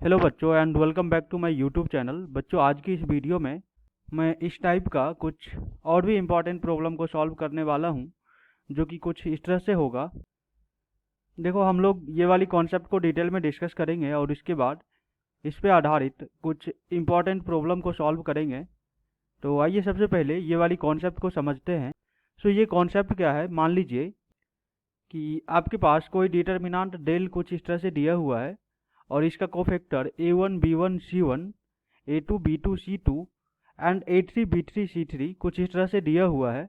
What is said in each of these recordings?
Hello बच्चों and welcome back to my YouTube channel. बच्चों आज की इस वीडियो में मैं इस टाइप का कुछ और भी इम्पॉर्टेंट प्रॉब्लम को सॉल्व करने वाला हूं, जो कि कुछ इस तरह से होगा। देखो, हम लोग ये वाली कॉन्सेप्ट को डिटेल में डिस्कस करेंगे और इसके बाद इस पे आधारित कुछ इम्पॉर्टेंट प्रॉब्लम को सॉल्व करेंगे। तो आइए सबसे पहले ये वाली कॉन्सेप्ट को समझते हैं। सो ये कॉन्सेप्ट क्या है, मान लीजिए कि आपके पास कोई डिटर्मिनांट डेल कुछ इस तरह से दिया हुआ है और इसका cofactor a1 b1 c1 a2 b2 c2 and a3 b3 c3 कुछ इस तरह से दिया हुआ है।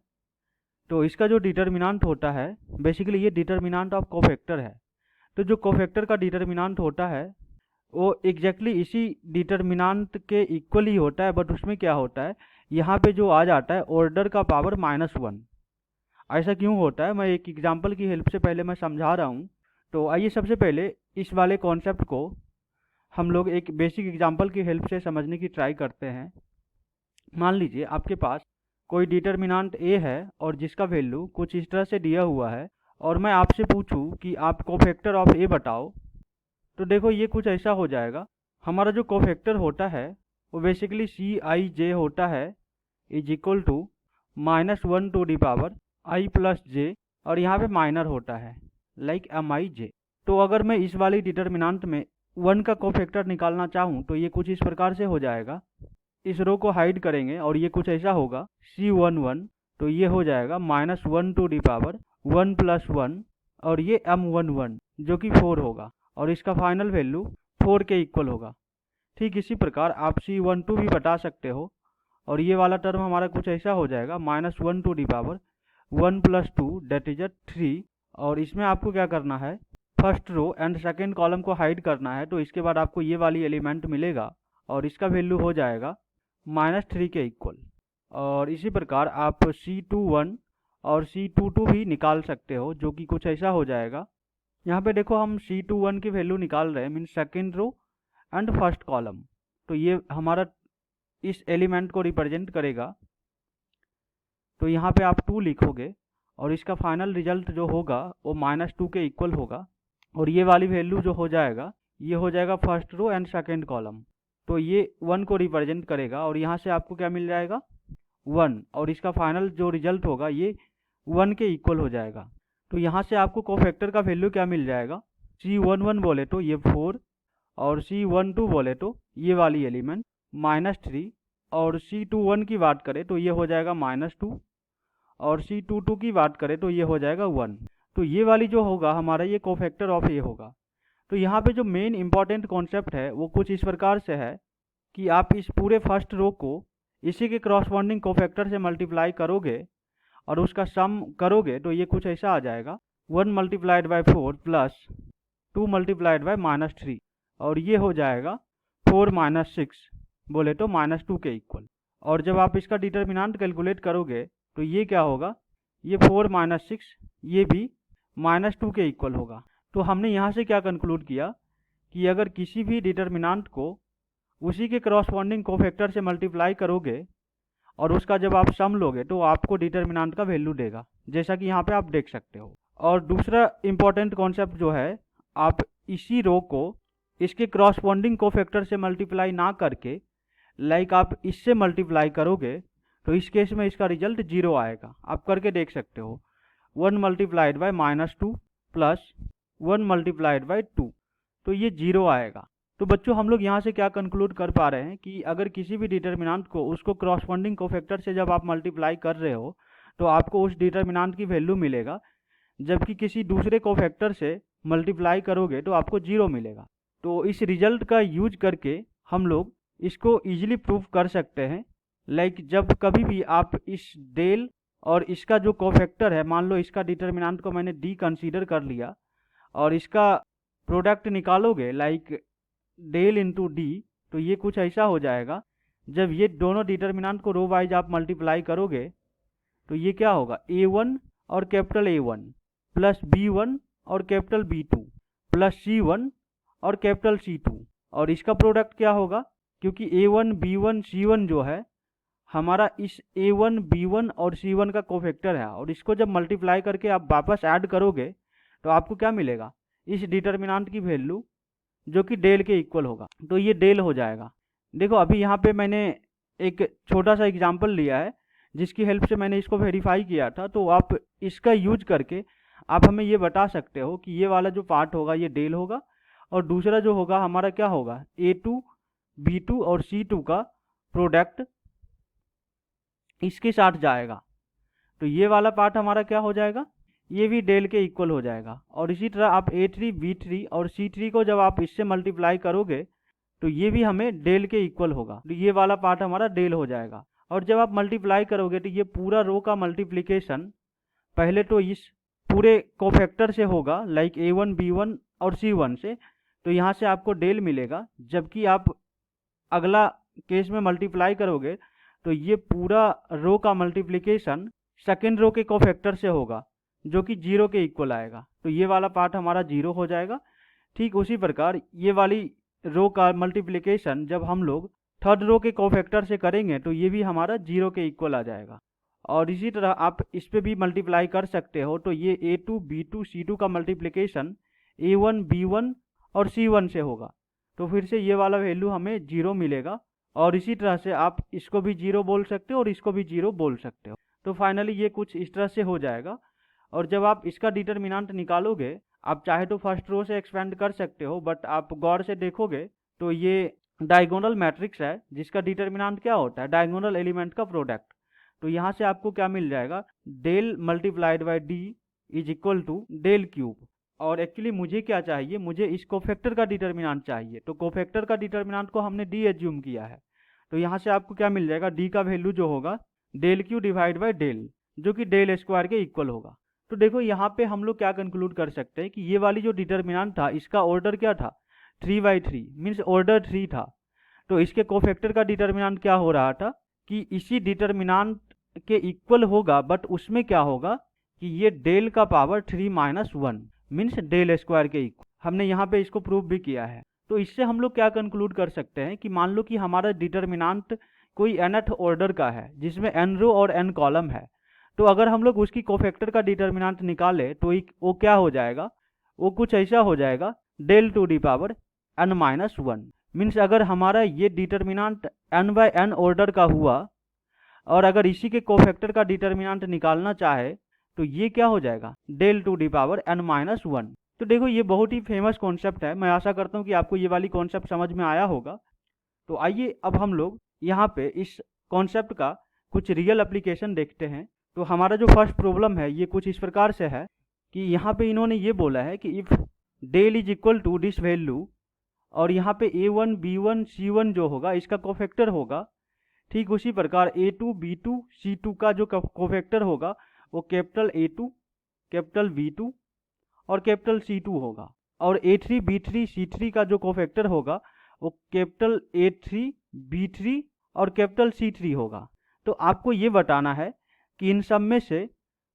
तो इसका जो डिटर्मिनांट होता है, बेसिकली ये डिटर्मिनांट ऑफ कोफैक्टर है। तो जो कोफैक्टर का डिटर्मिनांट होता है वो एग्जैक्टली इसी डिटर्मिनांट के इक्वल ही होता है, बट उसमें क्या होता है, यहाँ पे जो आ जाता है ऑर्डर का पावर -1। ऐसा क्यों होता है, मैं एक एग्जाम्पल की हेल्प से पहले मैं समझा रहा हूँ। तो आइए सबसे पहले इस वाले कॉन्सेप्ट को हम लोग एक बेसिक एग्जांपल की हेल्प से समझने की ट्राई करते हैं। मान लीजिए आपके पास कोई डिटर्मिनांट a है और जिसका वैल्यू कुछ इस तरह से दिया हुआ है और मैं आपसे पूछूं कि आप कोफैक्टर ऑफ a बताओ। तो देखो ये कुछ ऐसा हो जाएगा। हमारा जो कोफैक्टर होता है वो बेसिकली Cij होता है is equal to -1 to the power i plus j, और यहाँ पे माइनर होता है लाइक Mij। तो अगर मैं इस वाली डिटर्मिनांट में 1 का कोफैक्टर निकालना चाहूँ तो ये कुछ इस प्रकार से हो जाएगा। इस रो को हाइड करेंगे और ये कुछ ऐसा होगा C11, तो ये हो जाएगा -1 टू दी पावर 1 प्लस 1 और ये M11 जो कि 4 होगा और इसका फाइनल वैल्यू 4 के इक्वल होगा। ठीक इसी प्रकार आप C12 भी बता सकते हो और ये वाला टर्म हमारा कुछ ऐसा हो जाएगा -1 to the power 1 plus 2 that is 3। और इसमें आपको क्या करना है, first row and second column को हाइड करना है। तो इसके बाद आपको ये वाली एलिमेंट मिलेगा और इसका वैल्यू हो जाएगा -3 के इक्वल। और इसी प्रकार आप C21 और C22 भी निकाल सकते हो, जो कि कुछ ऐसा हो जाएगा। यहाँ पे देखो हम C21 की वैल्यू निकाल रहे हैं, mean second row and first column. तो ये हमारा इस एलिमेंट को रिप्रेजेंट करेगा। तो यहाँ पे आप 2 लिखोगे और इसका फाइनल रिजल्ट जो होगा वो -2 के इक्वल होगा। और ये वाली वैल्यू जो हो जाएगा ये हो जाएगा first row and second column. तो ये 1 को रिप्रेजेंट करेगा और यहाँ से आपको क्या मिल जाएगा 1, और इसका फाइनल जो रिजल्ट होगा ये 1 के इक्वल हो जाएगा। तो यहाँ से आपको कोफैक्टर का वैल्यू क्या मिल जाएगा, C11 बोले तो ये 4 और C12 बोले तो ये वाली एलिमेंट -3, और C21 की बात करें तो ये हो जाएगा -2 और C22 की बात करें तो ये हो जाएगा 1। तो ये वाली जो होगा हमारा ये कोफैक्टर ऑफ ए होगा। तो यहाँ पे जो मेन इंपॉर्टेंट कॉन्सेप्ट है वो कुछ इस प्रकार से है कि आप इस पूरे फर्स्ट रो को इसी के क्रॉसपॉन्डिंग कोफैक्टर से मल्टीप्लाई करोगे और उसका सम करोगे तो ये कुछ ऐसा आ जाएगा 1 multiplied by 4 plus 2 multiplied by -3, और ये हो जाएगा 4 6 बोले तो -2 के इक्वल। और जब आप इसका डिटर्मिनांट कैलकुलेट करोगे तो ये क्या होगा, ये 4 6 ये भी -2 के इक्वल होगा। तो हमने यहाँ से क्या कंक्लूड किया कि अगर किसी भी डिटर्मिनांट को उसी के क्रॉसपॉन्डिंग कोफैक्टर से मल्टीप्लाई करोगे और उसका जब आप सम लोगे तो आपको डिटर्मिनांट का वैल्यू देगा, जैसा कि यहाँ पे आप देख सकते हो। और दूसरा इंपॉर्टेंट कॉन्सेप्ट जो है, आप इसी रो को इसके क्रॉसपॉन्डिंग कोफैक्टर से मल्टीप्लाई ना करके लाइक आप इससे मल्टीप्लाई करोगे तो इस केस में इसका रिजल्ट 0 आएगा। आप करके देख सकते हो 1 multiplied by -2 plus 1 multiplied by 2, तो ये 0 आएगा। तो बच्चों हम लोग यहाँ से क्या कंक्लूड कर पा रहे हैं कि अगर किसी भी डिटर्मिनांट को उसको क्रॉसपॉन्डिंग कोफैक्टर से जब आप मल्टीप्लाई कर रहे हो तो आपको उस डिटर्मिनांट की वैल्यू मिलेगा, जबकि किसी दूसरे कोफैक्टर से मल्टीप्लाई करोगे तो आपको 0 मिलेगा। तो इस रिजल्ट का यूज करके हम लोग इसको ईजिली प्रूव कर सकते हैं। लाइक जब कभी भी आप इस डेल और इसका जो कोफैक्टर है, मान लो इसका डिटर्मिनांट को मैंने डी कंसीडर कर लिया और इसका प्रोडक्ट निकालोगे लाइक डेल इंटू डी, तो ये कुछ ऐसा हो जाएगा। जब ये दोनों डिटर्मिनांट को रो वाइज आप मल्टीप्लाई करोगे तो ये क्या होगा, A1 और कैपिटल A1 प्लस B1 और कैपिटल B2 प्लस C1 और कैपिटल C2, और इसका प्रोडक्ट क्या होगा, क्योंकि A1 B1 C1 जो है हमारा इस A1 B1 और C1 का कोफैक्टर है, और इसको जब मल्टीप्लाई करके आप वापस ऐड करोगे तो आपको क्या मिलेगा, इस डिटर्मिनांट की वैल्यू जो कि डेल के इक्वल होगा। तो ये डेल हो जाएगा। देखो अभी यहाँ पे मैंने एक छोटा सा एग्जांपल लिया है जिसकी हेल्प से मैंने इसको वेरीफाई किया था। तो आप इसका यूज करके आप हमें ये बता सकते हो कि ये वाला जो पार्ट होगा ये डेल होगा, और दूसरा जो होगा हमारा क्या होगा, A2 B2 और C2 का प्रोडक्ट इसके साथ जाएगा। तो ये वाला पार्ट हमारा क्या हो जाएगा, ये भी डेल के इक्वल हो जाएगा। और इसी तरह आप A3 B3 और C3 को जब आप इससे मल्टीप्लाई करोगे तो ये भी हमें डेल के इक्वल होगा। तो ये वाला पार्ट हमारा डेल हो जाएगा। और जब आप मल्टीप्लाई करोगे तो ये पूरा रो का मल्टीप्लिकेशन पहले तो इस पूरे कोफैक्टर से होगा, लाइक A1 B1 और C1 से। तो यहाँ से आपको डेल मिलेगा। जबकि आप अगला केस में मल्टीप्लाई करोगे तो ये पूरा रो का मल्टीप्लिकेशन सेकेंड रो के कोफैक्टर से होगा, जो कि 0 के इक्वल आएगा। तो ये वाला पार्ट हमारा 0 हो जाएगा। ठीक उसी प्रकार ये वाली रो का मल्टीप्लिकेशन जब हम लोग थर्ड रो के कोफैक्टर से करेंगे तो ये भी हमारा 0 के इक्वल आ जाएगा। और इसी तरह आप इस पे भी मल्टीप्लाई कर सकते हो। तो ये A2 B2 C2 का मल्टीप्लिकेशन A1 B1 और C1 से होगा। तो फिर से ये वाला वैल्यू हमें 0 मिलेगा। और इसी तरह से आप इसको भी 0 बोल सकते हो और इसको भी 0 बोल सकते हो। तो फाइनली ये कुछ इस तरह से हो जाएगा। और जब आप इसका डिटर्मिनेंट निकालोगे, आप चाहे तो फर्स्ट रो से एक्सपेंड कर सकते हो, बट आप गौर से देखोगे तो ये डायगोनल मैट्रिक्स है जिसका डिटर्मिनेंट क्या होता है, डायगोनल एलिमेंट का प्रोडक्ट। तो यहाँ से आपको क्या मिल जाएगा, del multiplied by D is equal to del cube. और एक्चुअली मुझे क्या चाहिए, मुझे इस कोफैक्टर का डिटर्मिनेंट चाहिए। तो कोफैक्टर का डिटर्मिनेंट को हमने डी एज्यूम किया है। तो यहाँ से आपको क्या मिल जाएगा, डी का वैल्यू जो होगा del Q divide by del, जो कि डेल स्क्वायर के इक्वल होगा। तो देखो यहाँ पे हम लोग क्या कंक्लूड कर सकते हैं कि ये वाली जो डिटर्मिनेंट था इसका ऑर्डर क्या था, 3/3 मीन्स ऑर्डर 3 था। तो इसके कोफैक्टर का डिटर्मिनेंट क्या हो रहा था कि इसी डिटर्मिनेंट के इक्वल होगा, बट उसमें क्या होगा कि ये डेल का पावर 3-1 मीन्स डेल स्क्वायर के इक्वल। हमने यहाँ पे इसको प्रूव भी किया है। तो इससे हम लोग क्या कंक्लूड कर सकते हैं कि मान लो कि हमारा डिटर्मिनेंट कोई nth ऑर्डर का है जिसमें n रो और n कॉलम है। तो अगर हम लोग उसकी कोफैक्टर का डिटर्मिनेंट निकाले तो वो क्या हो जाएगा, वो कुछ ऐसा हो जाएगा del to the power n-1 means अगर हमारा ये डिटर्मिनेंट n/n ऑर्डर का हुआ और अगर इसी के कोफैक्टर का डिटर्मिनेंट निकालना चाहे तो ये क्या हो जाएगा, del to the power n-1। तो देखो ये बहुत ही फेमस कॉन्सेप्ट है। मैं आशा करता हूँ कि आपको ये वाली कॉन्सेप्ट समझ में आया होगा। तो आइए अब हम लोग यहाँ पे इस कॉन्सेप्ट का कुछ रियल एप्लीकेशन देखते हैं। तो हमारा जो फर्स्ट प्रॉब्लम है ये कुछ इस प्रकार से है कि यहाँ पे इन्होंने ये बोला है कि if del is equal to this value, और यहाँ पे A1 B1 C1 जो होगा इसका कोफैक्टर होगा। ठीक उसी प्रकार A2 B2 C2 का जो कोफैक्टर होगा वो कैपिटल A2 कैपिटल B2 और कैपिटल C2 होगा। और A3 B3 C3 का जो कोफैक्टर होगा वो कैपिटल A3 B3 और कैपिटल C3 होगा। तो आपको ये बताना है कि इन सब में से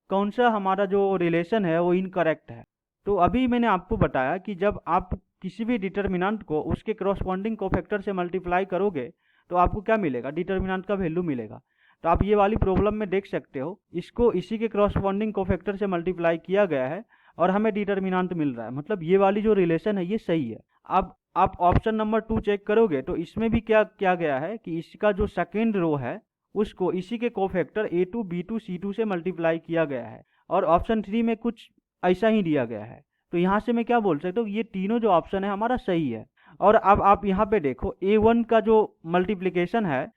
कौन सा हमारा जो रिलेशन है वो इनकरेक्ट है। तो अभी मैंने आपको बताया कि जब आप किसी भी डिटर्मिनेंट को उसके करस्पॉन्डिंग कोफैक्टर से मल्टीप्लाई करोगे तो आपको क्या मिलेगा, डिटर्मिनेंट का वैल्यू मिलेगा। तो आप ये वाली प्रॉब्लम में देख सकते हो, इसको इसी के करस्पॉन्डिंग कोफैक्टर से मल्टीप्लाई किया गया है और हमें डिटर्मिनेंट मिल रहा है। मतलब ये वाली जो रिलेशन है ये सही है। अब आप ऑप्शन नंबर 2 चेक करोगे तो इसमें भी क्या किया गया है कि इसका जो सेकेंड रो है उसको इसी के कोफैक्टर A2 B2 C2 से मल्टीप्लाई किया गया है। और ऑप्शन 3 में कुछ ऐसा ही दिया गया है। तो यहाँ से मैं क्या बोल सकता हूँ, ये तीनों जो ऑप्शन है हमारा सही है। और अब आप यहाँ पे देखो A1 का जो मल्टीप्लिकेशन है,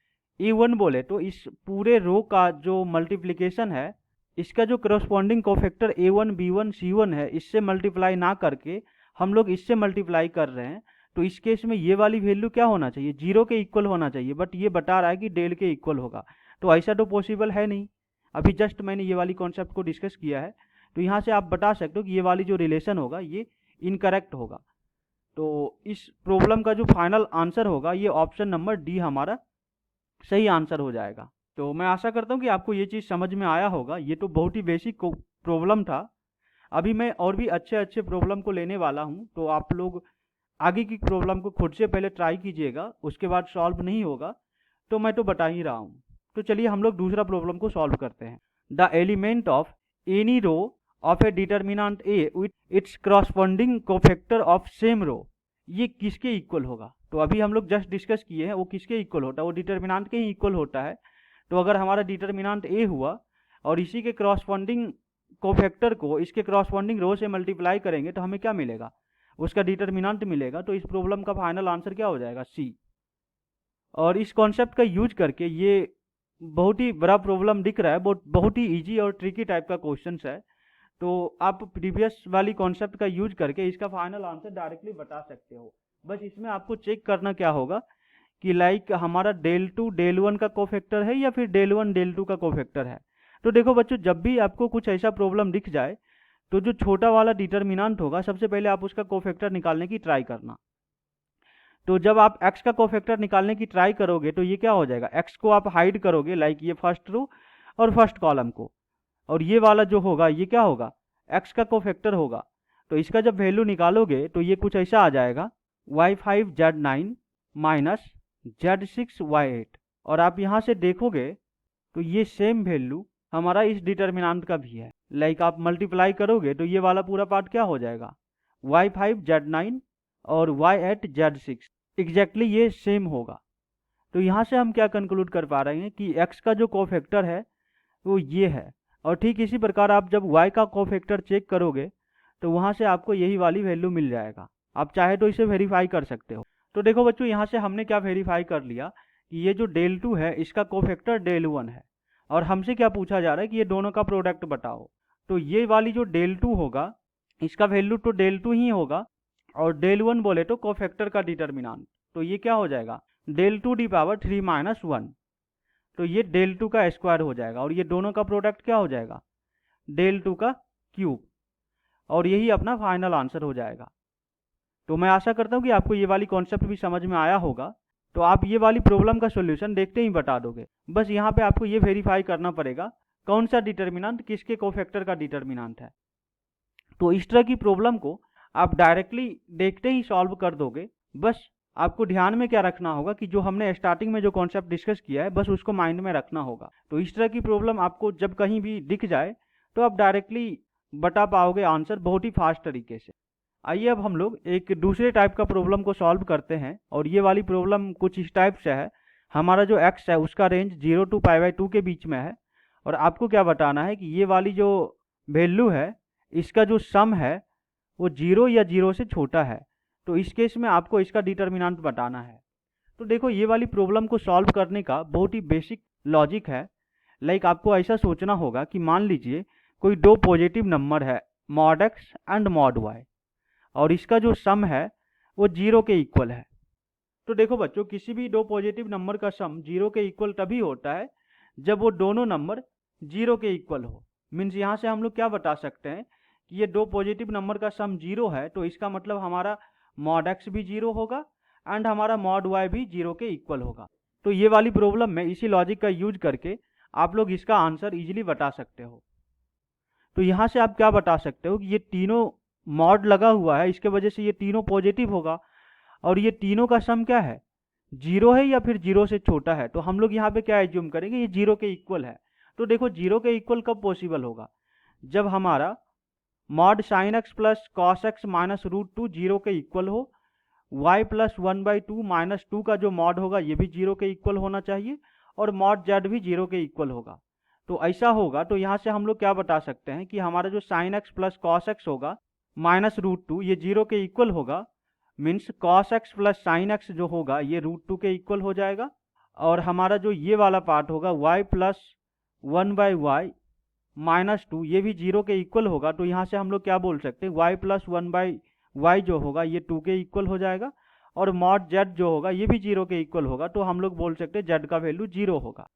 A1 बोले तो इस पूरे रो का जो मल्टीप्लिकेशन है इसका जो corresponding cofactor A1 B1 C1 है इससे मल्टीप्लाई ना करके हम लोग इससे मल्टीप्लाई कर रहे हैं। तो इस केस में ये वाली वैल्यू क्या होना चाहिए, 0 के इक्वल होना चाहिए, बट ये बता रहा है कि डेल के इक्वल होगा। तो ऐसा तो पॉसिबल है नहीं। अभी जस्ट मैंने ये वाली कॉन्सेप्ट को डिस्कस किया है। तो यहाँ से आप बता सकते हो कि ये वाली जो रिलेशन होगा ये इनकरेक्ट होगा। तो इस प्रॉब्लम का जो फाइनल आंसर होगा ये ऑप्शन नंबर डी हमारा सही आंसर हो जाएगा। तो मैं आशा करता हूँ कि आपको ये चीज़ समझ में आया होगा। ये तो बहुत ही बेसिक प्रॉब्लम था। अभी मैं और भी अच्छे प्रॉब्लम को लेने वाला हूँ। तो आप लोग आगे की प्रॉब्लम को खुद से पहले ट्राई कीजिएगा, उसके बाद सॉल्व नहीं होगा तो मैं तो बता ही रहा हूँ। तो चलिए हम लोग दूसरा प्रॉब्लम को सॉल्व करते हैं। The element of any row of a determinant A with its corresponding cofactor of same row ये किसके इक्वल होगा। तो अभी हम लोग जस्ट डिस्कस किए हैं वो किसके इक्वल होता है, वो डिटर्मिनांट के ही इक्वल होता है। तो अगर हमारा डिटर्मिनांट ए हुआ और इसी के क्रॉसपॉन्डिंग कोफैक्टर को इसके क्रॉसपॉन्डिंग रो से मल्टीप्लाई करेंगे तो हमें क्या मिलेगा, उसका डिटर्मिनांट मिलेगा। तो इस प्रॉब्लम का फाइनल आंसर क्या हो जाएगा, सी। और इस कॉन्सेप्ट का यूज करके ये बहुत ही बड़ा प्रॉब्लम दिख रहा है, बहुत ही इजी और ट्रिकी टाइप का क्वेश्चन है। तो आप प्रीवियस वाली कॉन्सेप्ट का यूज करके इसका फाइनल आंसर डायरेक्टली बता सकते हो। बस इसमें आपको चेक करना क्या होगा कि लाइक हमारा डेल टू डेल वन का कोफैक्टर है या फिर डेल वन डेल टू का कोफैक्टर है। तो देखो बच्चों, जब भी आपको कुछ ऐसा प्रॉब्लम दिख जाए तो जो छोटा वाला डिटर्मिनेंट होगा सबसे पहले आप उसका कोफैक्टर निकालने की ट्राई करना। तो जब आप x का कोफैक्टर निकालने की ट्राई करोगे तो ये क्या हो जाएगा, x को आप हाइड करोगे लाइक ये फर्स्ट रो और फर्स्ट कॉलम को, और ये वाला जो होगा ये क्या होगा, x का कोफैक्टर होगा। तो इसका जब वैल्यू निकालोगे तो ये कुछ ऐसा आ जाएगा y5z9 माइनस z6y8। और आप यहाँ से देखोगे तो ये सेम वैल्यू हमारा इस डिटर्मिनेंट का भी है। लाइक आप मल्टीप्लाई करोगे तो ये वाला पूरा पार्ट क्या हो जाएगा, y5z9 और y8z6 एग्जैक्टली ये सेम होगा। तो यहाँ से हम क्या कंक्लूड कर पा रहे हैं कि x का जो कोफैक्टर है वो ये है। और ठीक इसी प्रकार आप जब y का कोफैक्टर चेक करोगे तो वहाँ से आपको यही वाली वैल्यू मिल जाएगा। आप चाहे तो इसे वेरीफाई कर सकते हो। तो देखो बच्चों, यहाँ से हमने क्या वेरीफाई कर लिया कि ये जो डेल टू है इसका कोफैक्टर डेल वन है, और हमसे क्या पूछा जा रहा है कि ये दोनों का प्रोडक्ट बताओ। तो ये वाली जो डेल टू होगा इसका वैल्यू तो डेल टू ही होगा, और डेल वन बोले तो कोफैक्टर का डिटर्मिनेंट, तो ये क्या हो जाएगा del to the power 3 minus 1। तो ये डेल टू का स्क्वायर हो जाएगा, और ये दोनों का प्रोडक्ट क्या हो जाएगा, डेल टू का क्यूब। और यही अपना फाइनल आंसर हो जाएगा। तो मैं आशा करता हूँ कि आपको ये वाली कॉन्सेप्ट भी समझ में आया होगा। तो आप ये वाली प्रॉब्लम का सॉल्यूशन देखते ही बता दोगे। बस यहाँ पे आपको ये वेरीफाई करना पड़ेगा कौन सा डिटर्मिनेंट किसके कोफैक्टर का डिटर्मिनेंट है। तो इस तरह की प्रॉब्लम को आप डायरेक्टली देखते ही सॉल्व कर दोगे। बस आपको ध्यान में क्या रखना होगा कि जो हमने स्टार्टिंग में जो कॉन्सेप्ट डिस्कस किया है बस उसको माइंड में रखना होगा। तो इस तरह की प्रॉब्लम आपको जब कहीं भी दिख जाए तो आप डायरेक्टली बता पाओगे आंसर बहुत ही फास्ट तरीके से। आइए अब हम लोग एक दूसरे टाइप का प्रॉब्लम को सॉल्व करते हैं, और ये वाली प्रॉब्लम कुछ इस टाइप से है। हमारा जो x है उसका रेंज 0 to π/2 के बीच में है, और आपको क्या बताना है कि ये वाली जो वैल्यू है इसका जो सम है वो 0 या 0 से छोटा है। तो इस केस में आपको इसका डिटर्मिनेंट बताना है। तो देखो, ये वाली प्रॉब्लम को सॉल्व करने का बहुत ही बेसिक लॉजिक है। लाइक आपको ऐसा सोचना होगा कि मान लीजिए कोई दो पॉजिटिव नंबर है mod x and mod y, और इसका जो सम है वो 0 के इक्वल है। तो देखो बच्चों, किसी भी दो पॉजिटिव नंबर का सम 0 के इक्वल तभी होता है जब वो दोनों नंबर 0 के इक्वल हो। मीन्स यहाँ से हम लोग क्या बता सकते हैं कि ये दो पॉजिटिव नंबर का सम 0 है, तो इसका मतलब हमारा मॉड x भी 0 होगा एंड हमारा मॉड y भी 0 के इक्वल होगा। तो ये वाली प्रॉब्लम में इसी लॉजिक का यूज करके आप लोग इसका आंसर इजीली बता सकते हो। तो यहाँ से आप क्या बता सकते हो कि ये तीनों मॉड लगा हुआ है, इसके वजह से ये तीनों पॉजिटिव होगा, और ये तीनों का सम क्या है, 0 है या फिर 0 से छोटा है। तो हम लोग यहाँ पे क्या एज्यूम करेंगे, ये 0 के इक्वल है। तो देखो 0 के इक्वल कब पॉसिबल होगा, जब हमारा mod sine x plus cos x minus √2 0 के इक्वल हो, y प्लस 1/2 माइनस 2 का जो मॉड होगा ये भी 0 के इक्वल होना चाहिए, और मॉड z भी 0 के इक्वल होगा। तो ऐसा होगा तो यहाँ से हम लोग क्या बता सकते हैं कि हमारा जो sine x plus cos x होगा माइनस √2 ये 0 के इक्वल होगा। Means cos x plus sine x जो होगा ये √2 के इक्वल हो जाएगा, और हमारा जो ये वाला पार्ट होगा y प्लस 1/y माइनस 2 ये भी 0 के इक्वल होगा। तो यहाँ से हम लोग क्या बोल सकते हैं, y प्लस 1/y जो होगा ये 2 के इक्वल हो जाएगा, और मॉड z जो होगा ये भी 0 के इक्वल होगा। तो हम लोग बोल सकते हैं z का वैल्यू 0 होगा।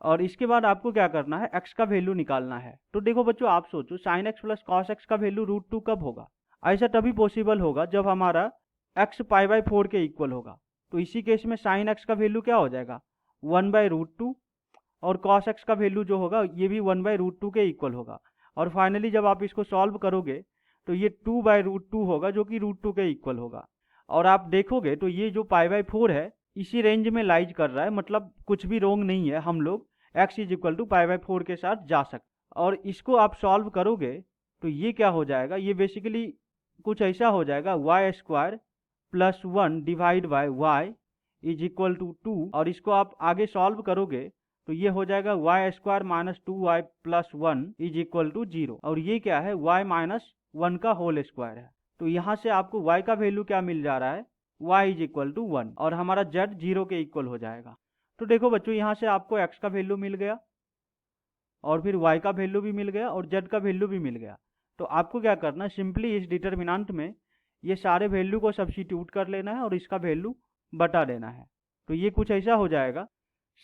और इसके बाद आपको क्या करना है, x का वैल्यू निकालना है। तो देखो बच्चों, आप सोचो sine x plus cos x का वैल्यू √2 कब होगा, ऐसा तभी पॉसिबल होगा जब हमारा x π/4 के इक्वल होगा। तो इसी केस में साइन एक्स का वैल्यू क्या हो जाएगा 1/√2, और कॉस एक्स का वैल्यू जो होगा ये भी 1/√2 के इक्वल होगा। और फाइनली जब आप इसको सॉल्व करोगे तो ये 2/√2 होगा जो कि √2 के इक्वल होगा। और आप देखोगे तो ये जो π/4 है इसी रेंज में लाइज कर रहा है, मतलब कुछ भी रोंग नहीं है, हम लोग x इज इक्वल टू π/4 के साथ जा सकते। और इसको आप सॉल्व करोगे तो ये क्या हो जाएगा, ये बेसिकली कुछ ऐसा हो जाएगा y² plus 1 divide by y is equal to 2, और इसको आप आगे सॉल्व करोगे तो ये हो जाएगा y square minus 2y plus 1 is equal to 0, और ये क्या है, y माइनस 1 का होल स्क्वायर है। तो यहाँ से आपको y का वैल्यू क्या मिल जा रहा है, y इज इक्वल टू 1, और हमारा z 0 के इक्वल हो जाएगा। तो देखो बच्चों, यहाँ से आपको x का वैल्यू मिल गया, और फिर y का वैल्यू भी मिल गया, और z का वैल्यू भी मिल गया। तो आपको क्या करना है, सिंपली इस डिटर्मिनेंट में ये सारे वैल्यू को सब्स्टिट्यूट कर लेना है और इसका वैल्यू बटा देना है। तो ये कुछ ऐसा हो जाएगा,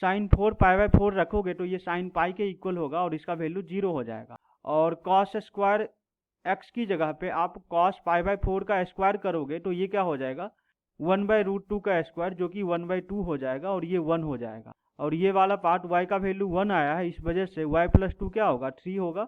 साइन 4 पाई बाय 4 रखोगे तो ये साइन पाई के इक्वल होगा और इसका वैल्यू 0 हो जाएगा। और कॉस स्क्वायर एक्स की जगह पे आप कॉस पाई बाय 4 का स्क्वायर करोगे तो ये क्या हो जाएगा, 1/√2 का स्क्वायर, जो कि 1/2 हो जाएगा, और ये 1 हो जाएगा। और ये वाला पार्ट y का वैल्यू 1 आया है, इस वजह से y प्लस 2 क्या होगा, 3 होगा,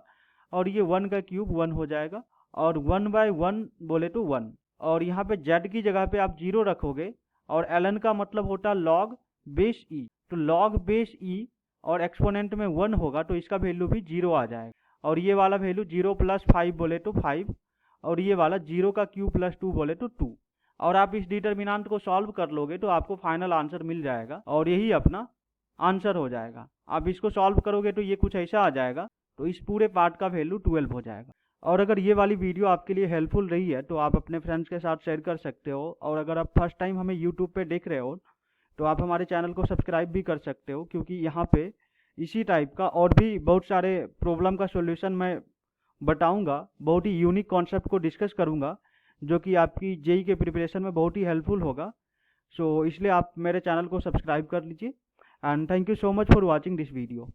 और ये 1 का क्यूब 1 हो जाएगा, और 1/1 बोले तो 1। और यहाँ पे z की जगह पे आप 0 रखोगे, और ln का मतलब होता है लॉग बेस e, तो लॉग बेस e और एक्सपोनेंट में 1 होगा तो इसका वैल्यू भी 0 आ जाएगा। और ये वाला वैल्यू 0 प्लस 5 बोले तो 5, और ये वाला 0 का क्यूब प्लस 2 बोले तो 2। और आप इस डिटर्मिनेंट को सॉल्व कर लोगे तो आपको फाइनल आंसर मिल जाएगा, और यही अपना आंसर हो जाएगा। आप इसको सॉल्व करोगे तो ये कुछ ऐसा आ जाएगा, तो इस पूरे पार्ट का वैल्यू 12 हो जाएगा। और अगर ये वाली वीडियो आपके लिए हेल्पफुल रही है तो आप अपने फ्रेंड्स के साथ शेयर कर सकते हो, और अगर आप फर्स्ट टाइम हमें यूट्यूब पे देख रहे हो तो आप हमारे चैनल को सब्सक्राइब भी कर सकते हो, क्योंकि यहाँ पे इसी टाइप का और भी बहुत सारे प्रॉब्लम का सॉल्यूशन मैं बताऊंगा, बहुत ही यूनिक कॉन्सेप्ट को डिस्कस करूंगा जो कि आपकी जेई के प्रिपरेशन में बहुत ही हेल्पफुल होगा। सो इसलिए आप मेरे चैनल को सब्सक्राइब कर लीजिए, and thank you so much for watching this video.